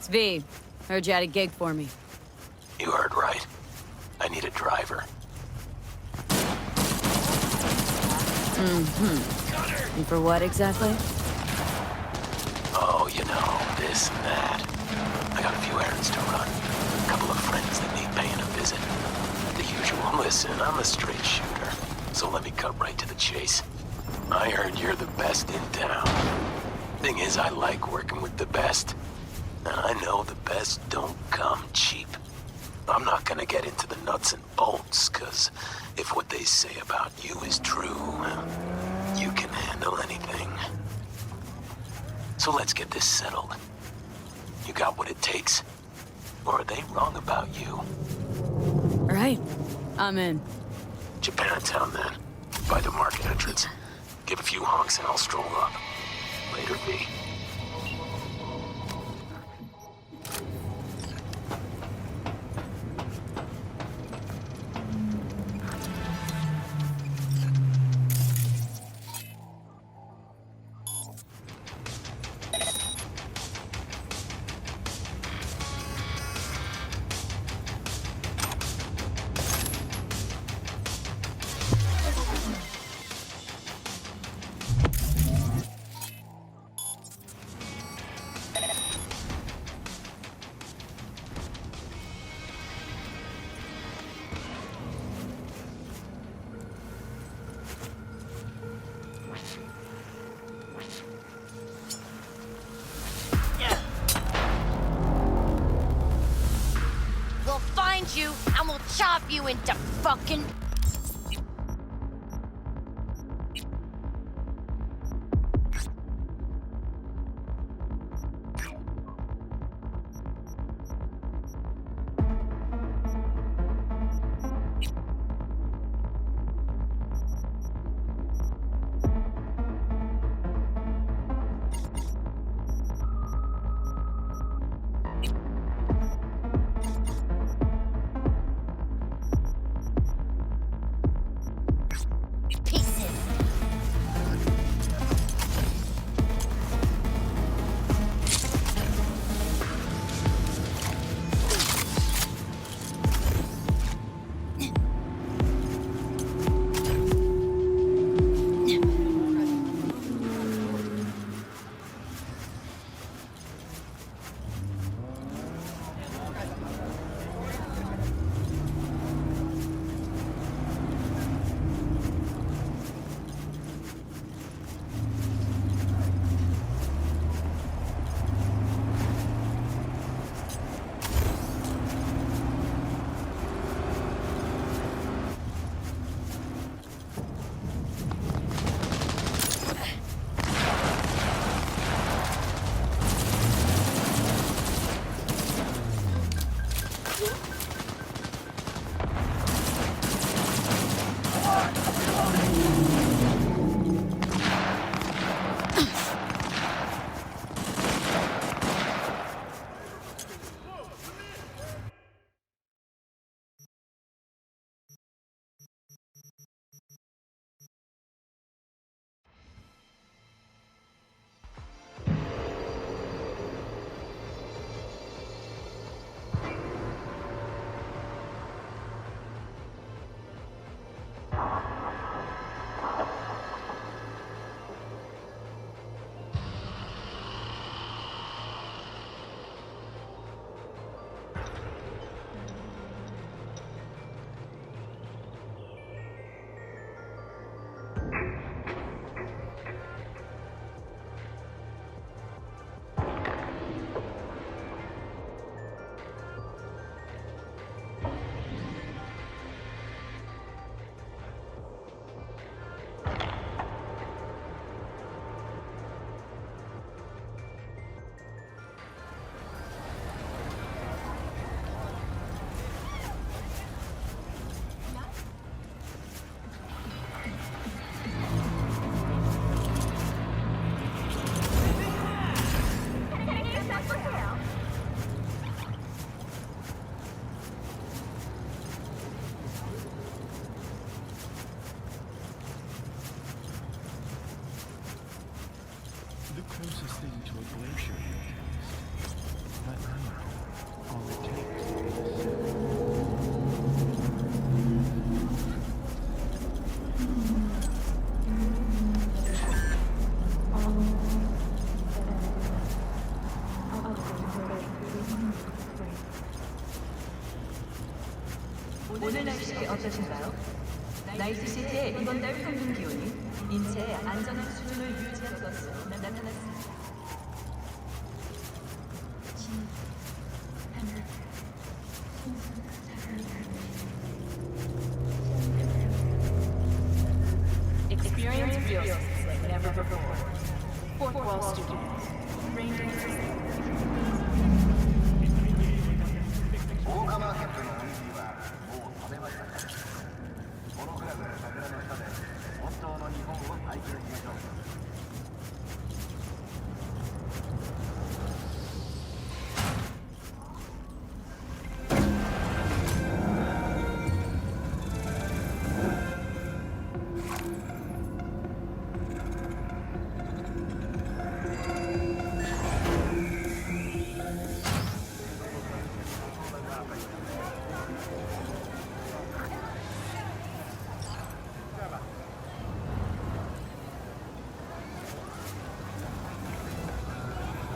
V, heard you had a gig for me. You heard right. I need a driver. And for what exactly? Oh, you know, this and that. I got a few errands to run. A couple of friends that need paying a visit. The usual. Listen, I'm a straight shooter, so let me cut right to the chase. I heard you're the best in town. Thing is, I like working with the best. And I know the best don't come cheap. I'm not gonna get into the nuts and bolts, cause if what they say about you is true, you can handle anything. So let's get this settled. You got what it takes? Or are they wrong about you? Right. I'm in. Japantown, then. By the market entrance. Give a few honks and I'll stroll up. Later, V. We'll find you, and we'll chop you into fucking... 오늘 날씨 어떠신가요? 나이트시티의 이번 달 평균 기온이 인체의 안전한 수준을 유지할 것으로 나타났습니다. Experience real like never before. Fourth wall students.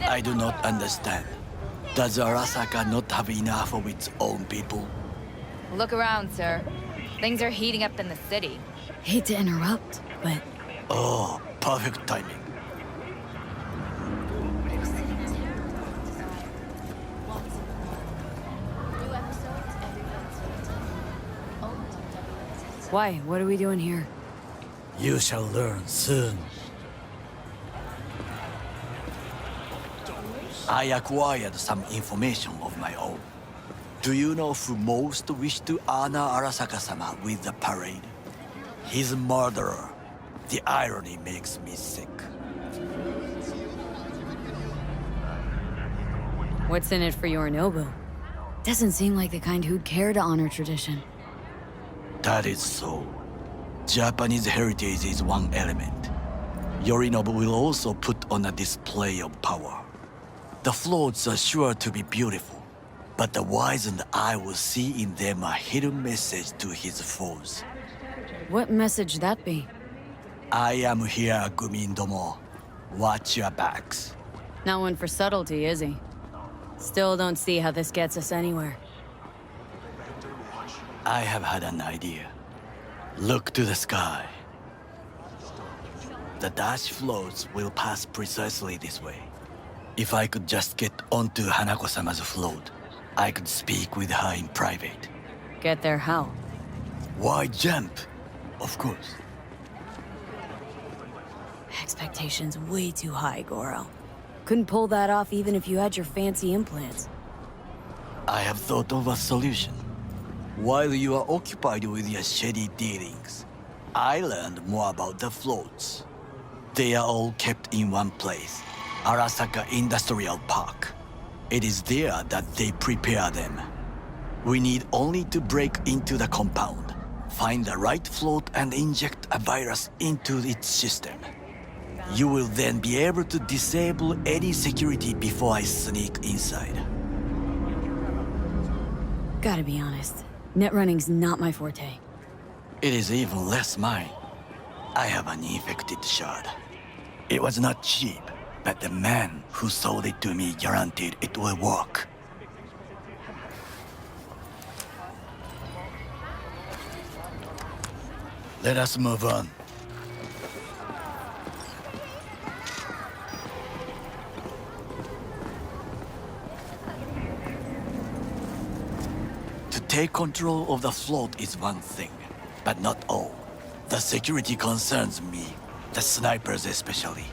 I do not understand. Does Arasaka not have enough of its own people? Look around, sir. Things are heating up in the city. Hate to interrupt, but Oh, perfect timing. why? What are we doing here? You shall learn soon. I acquired some information of my own. Do you know who most wished to honor Arasaka-sama with the parade? His murderer. The irony makes me sick. What's in it for Yorinobu? Doesn't seem like the kind who'd care to honor tradition. That is so. Japanese heritage is one element. Yorinobu will also put on a display of power. The floats are sure to be beautiful, but the wizened eye will see in them a hidden message to his foes. What message that be? I am here, Gumindomo. Watch your backs. Not one for subtlety, is he? Still don't see how this gets us anywhere. I have had an idea. Look to the sky. The dash floats will pass precisely this way. If I could just get onto Hanako-sama's float, I could speak with her in private. Get there how? Why jump? Of course. Expectations way too high, Goro. Couldn't pull that off even if you had your fancy implants. I have thought of a solution. While you are occupied with your shady dealings, I learned more about the floats. They are all kept in one place, Arasaka Industrial Park. It is there that they prepare them. We need only to break into the compound, find the right float and inject a virus into its system. You will then be able to disable any security before I sneak inside. Gotta be honest, net running's not my forte. It is even less mine. I have an infected shard. It was not cheap, but the man who sold it to me guaranteed it will work. Let us move on. To take control of the float is one thing, but not all. The security concerns me, the snipers especially.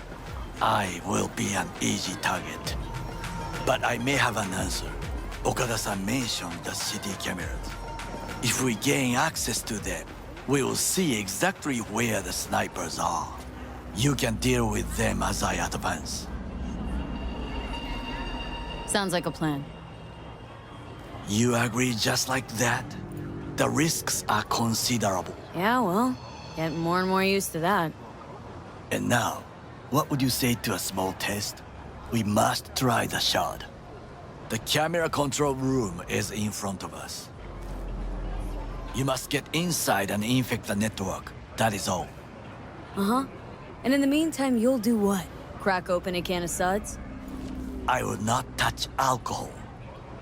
I will be an easy target. But I may have an answer. Okada-san mentioned the city cameras. If we gain access to them, we will see exactly where the snipers are. You can deal with them as I advance. Sounds like a plan. You agree just like that? The risks are considerable. Yeah, well, get more and more used to that. And now, what would you say to a small test? We must try the shard. The camera control room is in front of us. You must get inside and infect the network. That is all. Uh-huh. And in the meantime, you'll do what? Crack open a can of suds? I will not touch alcohol.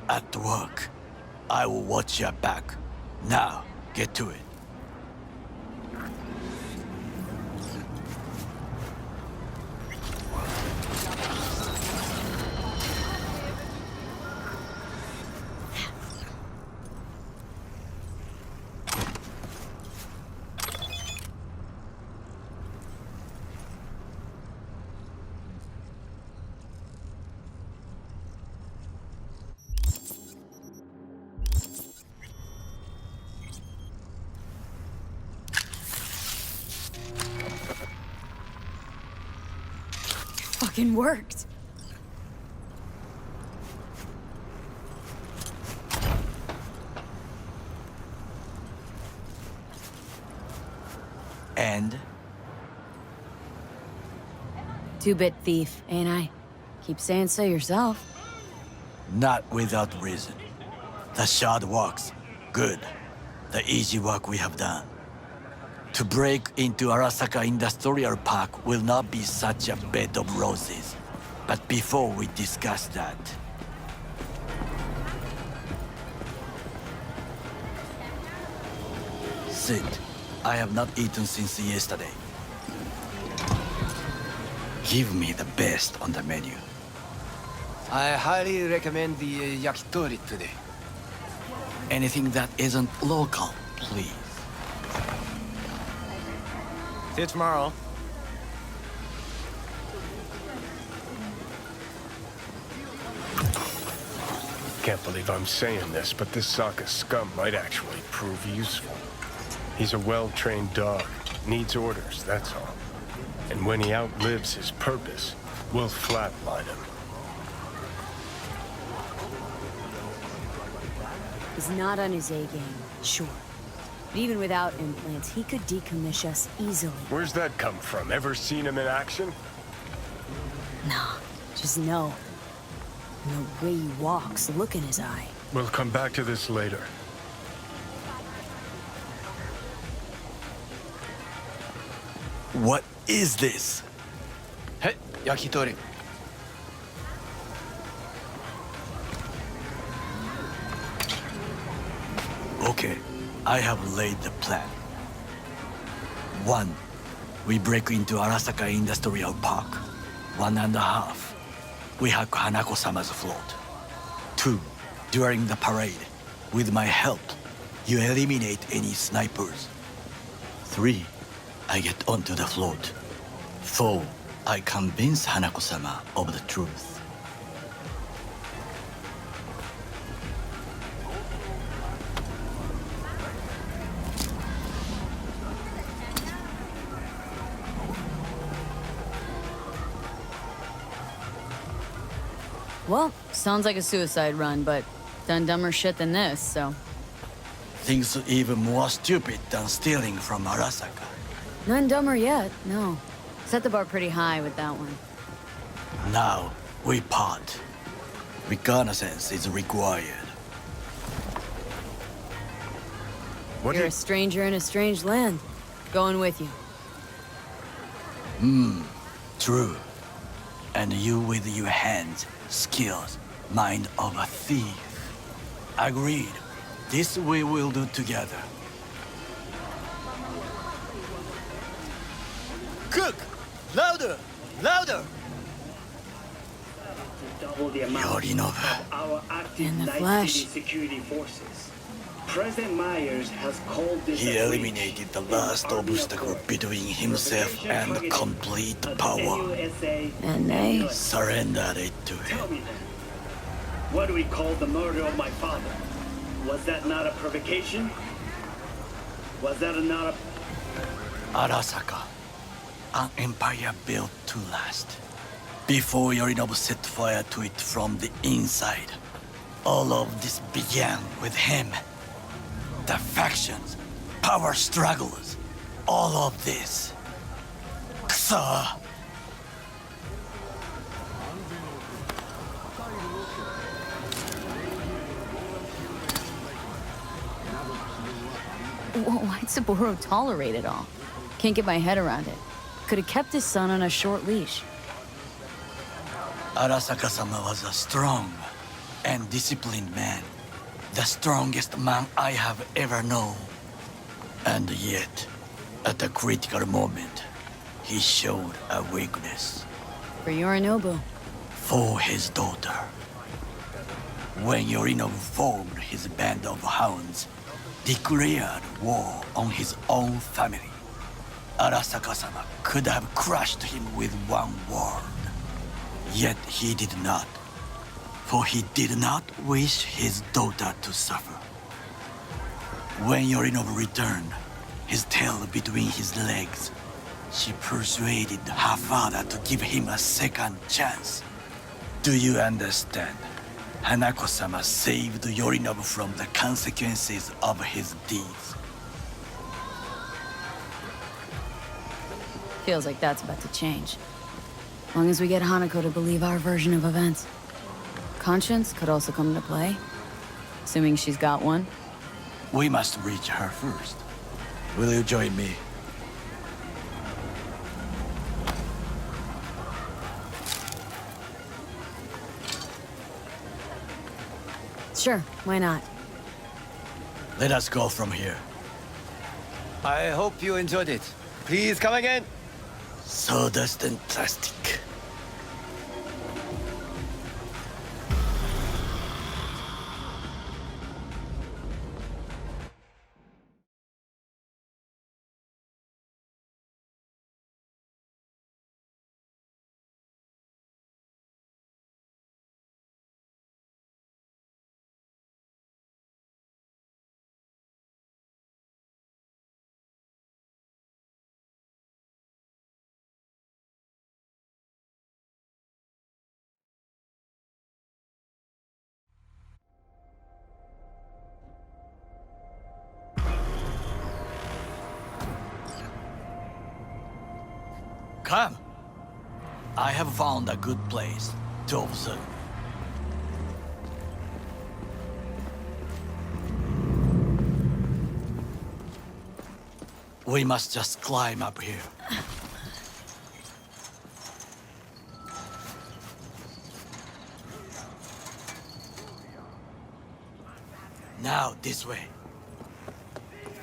At work, I will watch your back. Now, get to it. Fucking worked. And? Two-bit thief, ain't I? Keep saying so yourself. Not without reason. The shard works. Good. The easy work we have done. To break into Arasaka Industrial Park will not be such a bed of roses. But before we discuss that... Sit. I have not eaten since yesterday. Give me the best on the menu. I highly recommend the yakitori today. Anything that isn't local, please. See you tomorrow. Can't believe I'm saying this, but this Sokka scum might actually prove useful. He's a well-trained dog. Needs orders, that's all. And when he outlives his purpose, we'll flatline him. He's not on his A-game, sure. But even without implants, he could decommission us easily. Where's that come from? Ever seen him in action? Nah, just know. And the way he walks, the look in his eye. We'll come back to this later. What is this? Hey, yakitori. Okay, I have laid the plan. 1. We break into Arasaka Industrial Park. 1.5. We hack Hanako-sama's float. 2. During the parade, with my help, you eliminate any snipers. 3. I get onto the float. 4. I convince Hanako-sama of the truth. Well, sounds like a suicide run, but done dumber shit than this, so... Things even more stupid than stealing from Arasaka. None dumber yet, no. Set the bar pretty high with that one. Now, we part. Reconnaissance is required. What You're do a stranger in a strange land. Going with you. True. And you with your hands, skills, mind of a thief. Agreed. This we will do together. Cook! Louder! Louder! Double the amount Yorinobu. of our active In the Night flesh. City security forces. President Myers has called this He a breach eliminated the in last Army obstacle Accord. between himself and complete power. NUSA And they... Surrendered it to Tell him. me then, what do we call the murder of my father? Was that not a provocation? Was that not a... Arasaka. An empire built to last. Before Yorinobu set fire to it from the inside. All of this began with him. The factions, power struggles, all of this. Kusa! Why'd Saburo tolerate it all? Can't get my head around it. Could have kept his son on a short leash. Arasaka-sama was a strong and disciplined man. The strongest man I have ever known. And yet, at a critical moment, he showed a weakness. For Yorinobu. For his daughter. When Yorinobu formed his band of hounds, declared war on his own family, Arasaka-sama could have crushed him with one word. Yet he did not, for he did not wish his daughter to suffer. When Yorinobu returned, his tail between his legs, she persuaded her father to give him a second chance. Do you understand? Hanako-sama saved Yorinobu from the consequences of his deeds. Feels like that's about to change. As long as we get Hanako to believe our version of events. Conscience could also come into play. Assuming she's got one. We must reach her first. Will you join me? Sure, why not? Let us go from here. I hope you enjoyed it. Please come again. Sawdust and plastic. Come. I have found a good place to observe. We must just climb up here. Now, this way.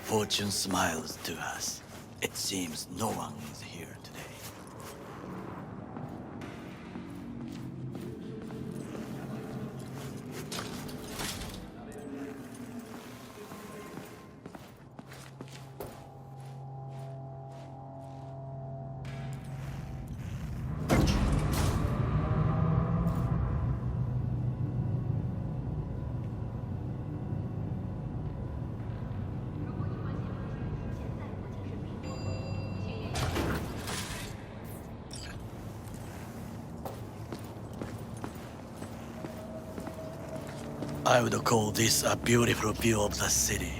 Fortune smiles to us. It seems no one is here today. I would call this a beautiful view of the city,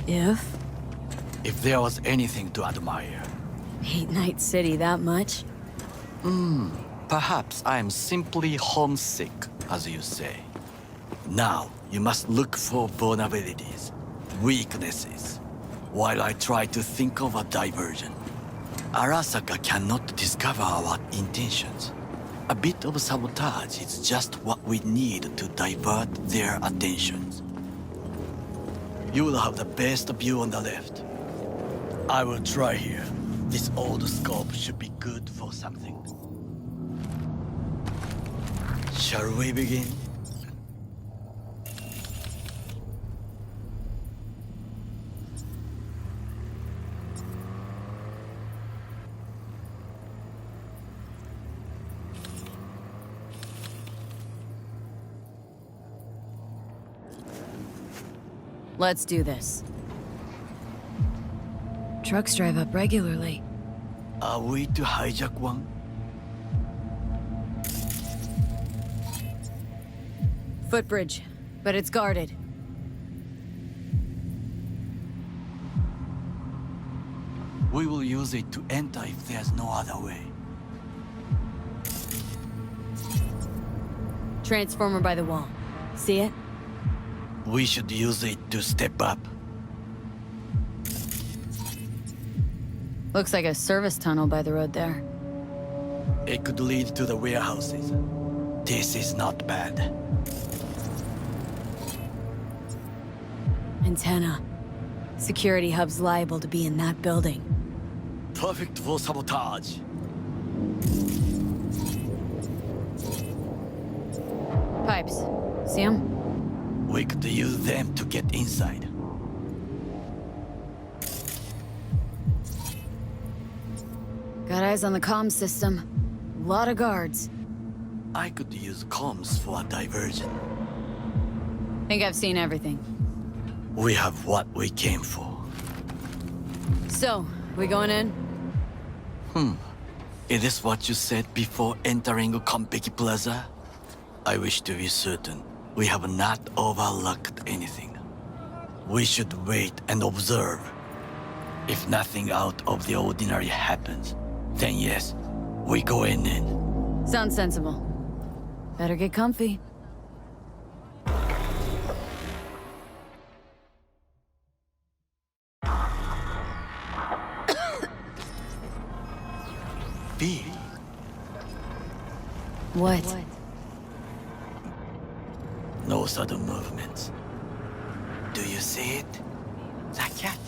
if there was anything to admire. Hate Night City that much? Perhaps I'm simply homesick, as you say. Now, you must look for vulnerabilities, weaknesses, while I try to think of a diversion. Arasaka cannot discover our intentions. A bit of sabotage is just what we need to divert their attentions. You will have the best view on the left. I will try here. This old scope should be good for something. Shall we begin? Let's do this. Trucks drive up regularly. Are we to hijack one? Footbridge, but it's guarded. We will use it to enter if there's no other way. Transformer by the wall. See it? We should use it to step up. Looks like a service tunnel by the road there. It could lead to the warehouses. This is not bad. Antenna. Security hub's liable to be in that building. Perfect for sabotage. Pipes. See 'em? We could use them to get inside. Got eyes on the comm system. Lot of guards. I could use comms for a diversion. Think I've seen everything. We have what we came for. So, we going in? Is this what you said before entering Konpeki Plaza? I wish to be certain we have not overlooked anything. We should wait and observe. If nothing out of the ordinary happens, then yes, we go in. Sounds sensible. Better get comfy. B. What? No sudden movements. Do you see it? That cat?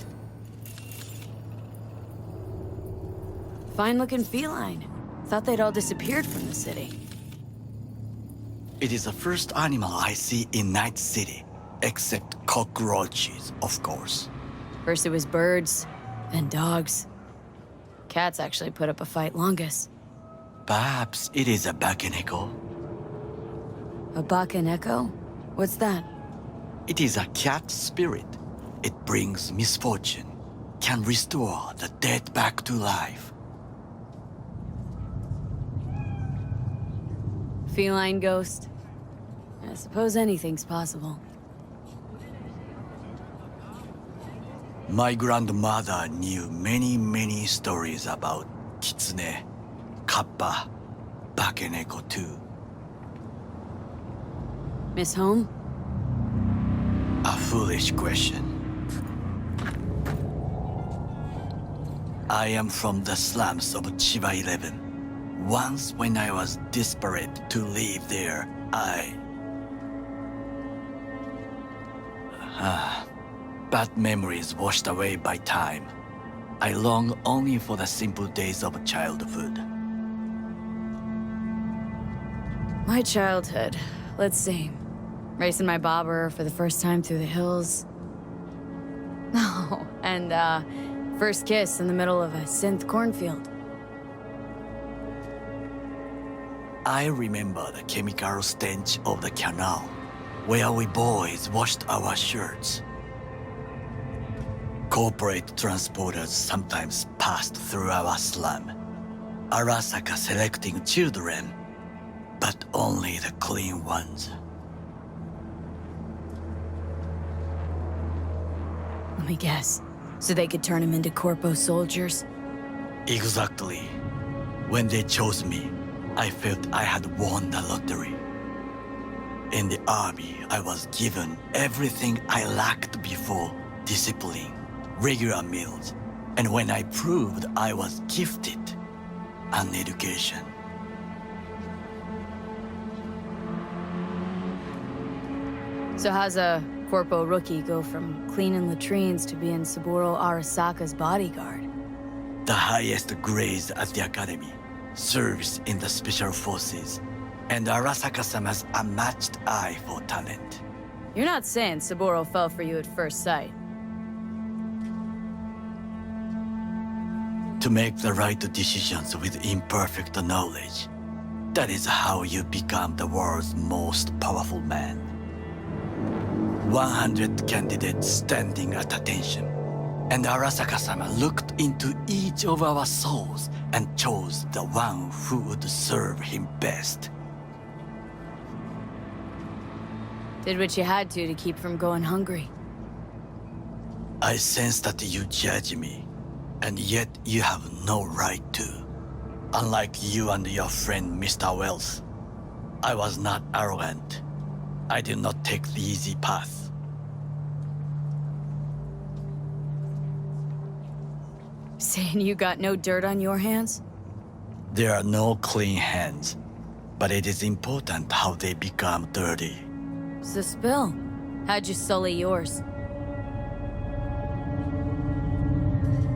Fine-looking feline. Thought they'd all disappeared from the city. It is the first animal I see in Night City, except cockroaches, of course. First it was birds, then dogs. Cats actually put up a fight longest. Perhaps it is a bakeneko. A bakaneko? What's that? It is a cat spirit. It brings misfortune, can restore the dead back to life. Feline ghost? I suppose anything's possible. My grandmother knew many stories about kitsune, kappa, bakeneko too. Miss Home? A foolish question. I am from the slums of Chiba 11. Once when I was desperate to live there, bad memories washed away by time. I long only for the simple days of childhood. My childhood. Let's see. Racing my bobber for the first time through the hills. Oh, and first kiss in the middle of a synth cornfield. I remember the chemical stench of the canal, where we boys washed our shirts. Corporate transporters sometimes passed through our slum, Arasaka selecting children, but only the clean ones. Let me guess. So they could turn them into corpo soldiers? Exactly. When they chose me, I felt I had won the lottery. In the army, I was given everything I lacked before: discipline, regular meals, and when I proved I was gifted, an education. So how's a corpo rookie go from cleaning latrines to being Saburo Arasaka's bodyguard? The highest grades at the academy, service in the special forces, and Arasaka-sama's unmatched eye for talent. You're not saying Saburo fell for you at first sight. To make the right decisions with imperfect knowledge, that is how you become the world's most powerful man. 100 candidates standing at attention, and Arasaka-sama looked into each of our souls and chose the one who would serve him best. Did what you had to keep from going hungry. I sense that you judge me, and yet you have no right to. Unlike you and your friend Mr. Wells, I was not arrogant. I did not take the easy path. Saying you got no dirt on your hands? There are no clean hands, but it is important how they become dirty. So spill. How'd you sully yours?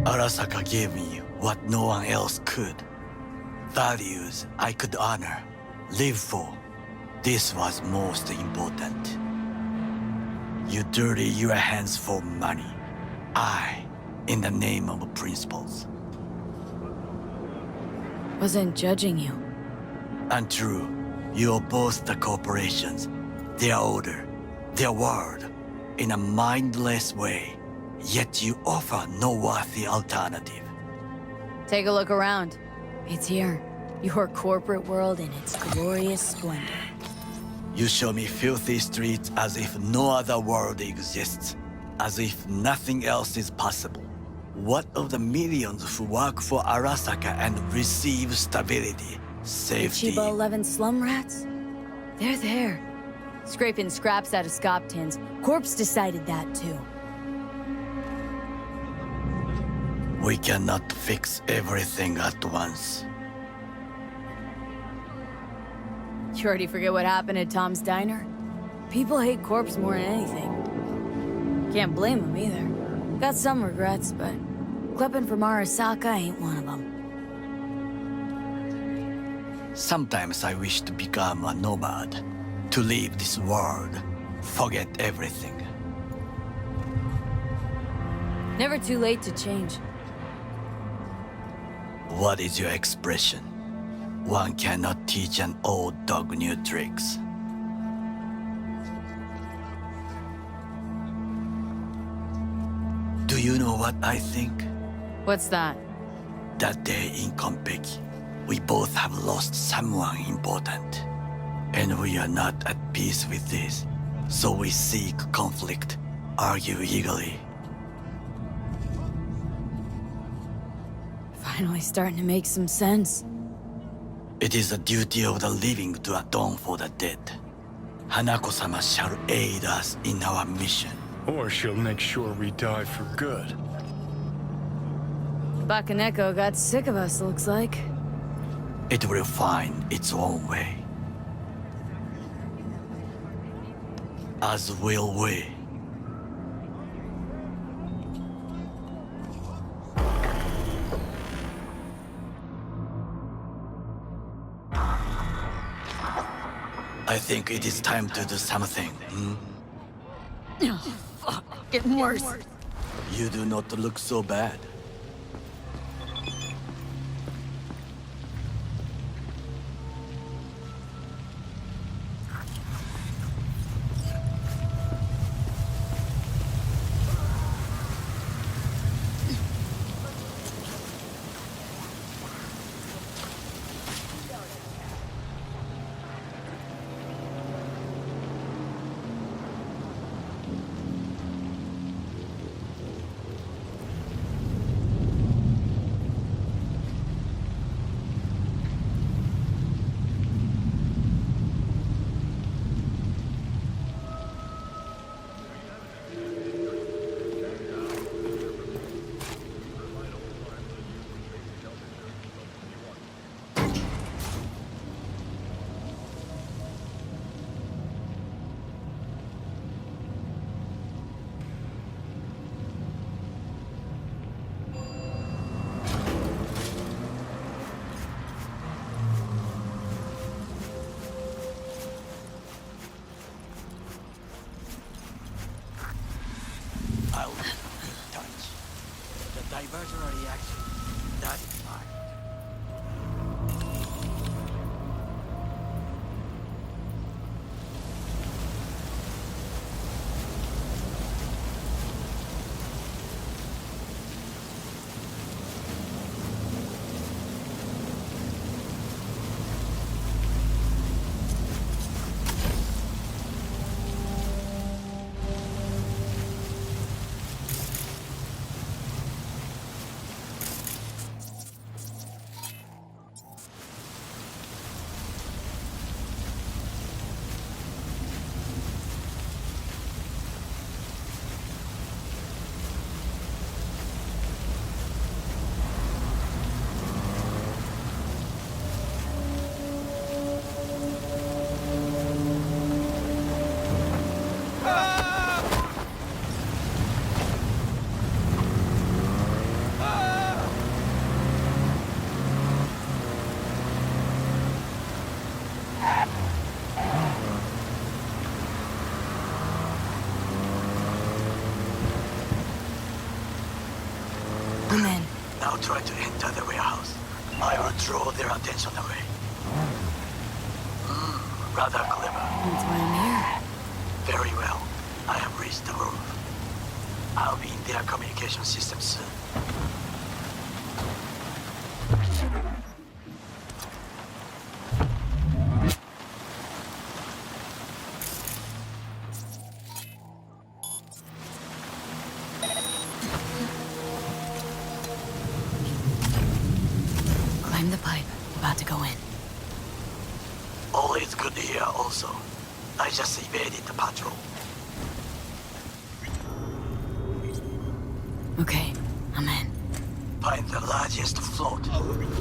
Arasaka gave me what no one else could. Values I could honor, live for. This was most important. You dirty your hands for money. I, in the name of principles. Wasn't judging you. Untrue. You're both the corporations, their order, their world, in a mindless way. Yet you offer no worthy alternative. Take a look around. It's here. Your corporate world in its glorious splendor. You show me filthy streets as if no other world exists, as if nothing else is possible. What of the millions who work for Arasaka and receive stability, safety? Chiba 11 slum rats? They're there. Scraping scraps out of scop tins. Corpse decided that too. We cannot fix everything at once. You already forget what happened at Tom's Diner? People hate Corpse more than anything. Can't blame them either. Got some regrets, but clipping from Arasaka ain't one of them. Sometimes I wish to become a nomad, to leave this world, forget everything. Never too late to change. What is your expression? One cannot teach an old dog new tricks. Do you know what I think? What's that? That day in Konpeki, we both have lost someone important. And we are not at peace with this. So we seek conflict, argue eagerly. Finally starting to make some sense. It is the duty of the living to atone for the dead. Hanako-sama shall aid us in our mission. Or she'll make sure we die for good. Bakaneko got sick of us, looks like. It will find its own way. As will we. I think it is time to do something, Oh, fuck. Getting worse. You do not look so bad. Now try to enter the warehouse. I will draw their attention away. Rather clever. That's why I'm here. Very well. I have reached the roof. I'll be in their communication system soon. Climb the pipe. About to go in. Always good to hear also. I just evaded the patrol. Okay, I'm in. Find the largest float.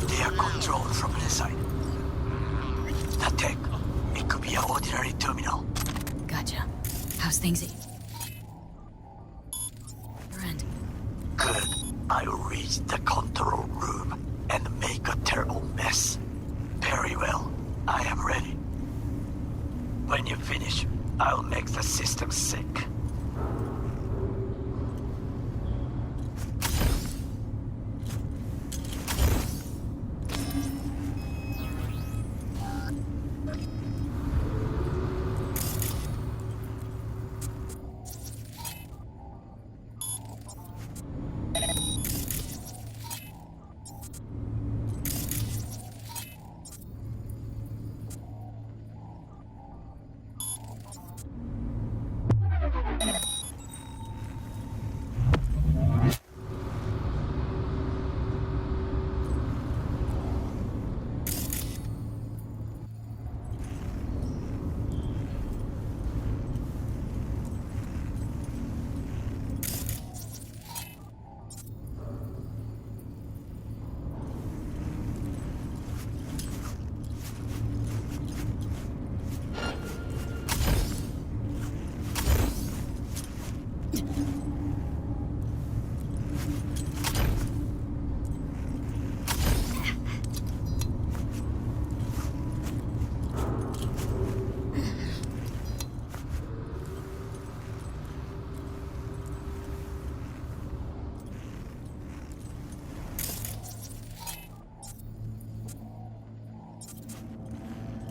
They are controlled from inside. The tech. It could be an ordinary terminal. Gotcha. How's things at your end? Good. I will reach the control room and make a terrible mess. Very well. I am ready. When you finish, I'll make the system sick.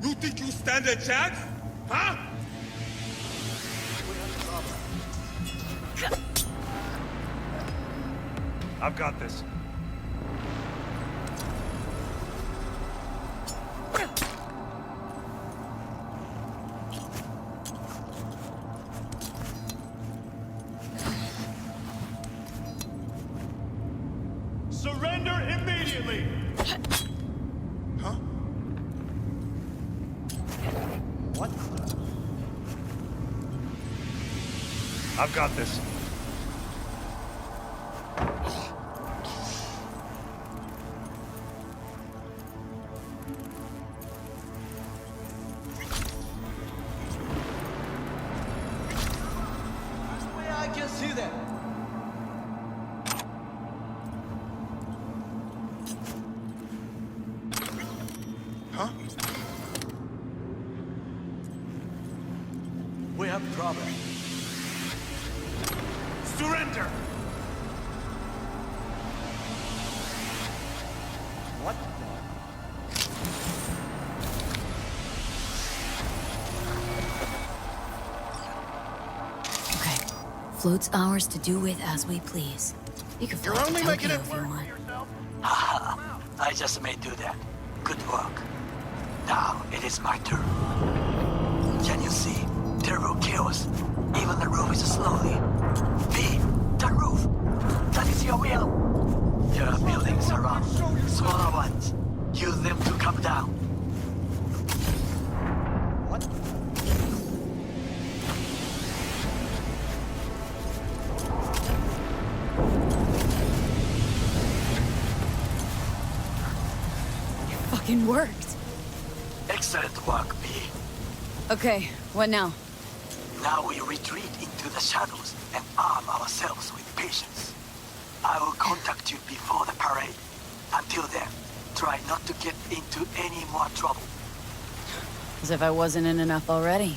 You think you stand a chance? Huh? I've got this. Surrender immediately! Huh? What? I've got this. I can see them. Huh? We have problem. Surrender! What? Okay. Float's ours to do with as we please. You can fly to Tokyo if you want. Haha. I just may do that. Good work. Now it is my turn. Can you see? Terrible chaos. Even the roof is slowly. V, the roof. That is your will. There are buildings around. Smaller ones. Use them to come down. What? Fucking worked. Excellent work, V. Okay, what now? Now we retreat into the shadows and arm ourselves with patience. I will contact you before the parade. Until then, try not to get into any more trouble. As if I wasn't in enough already.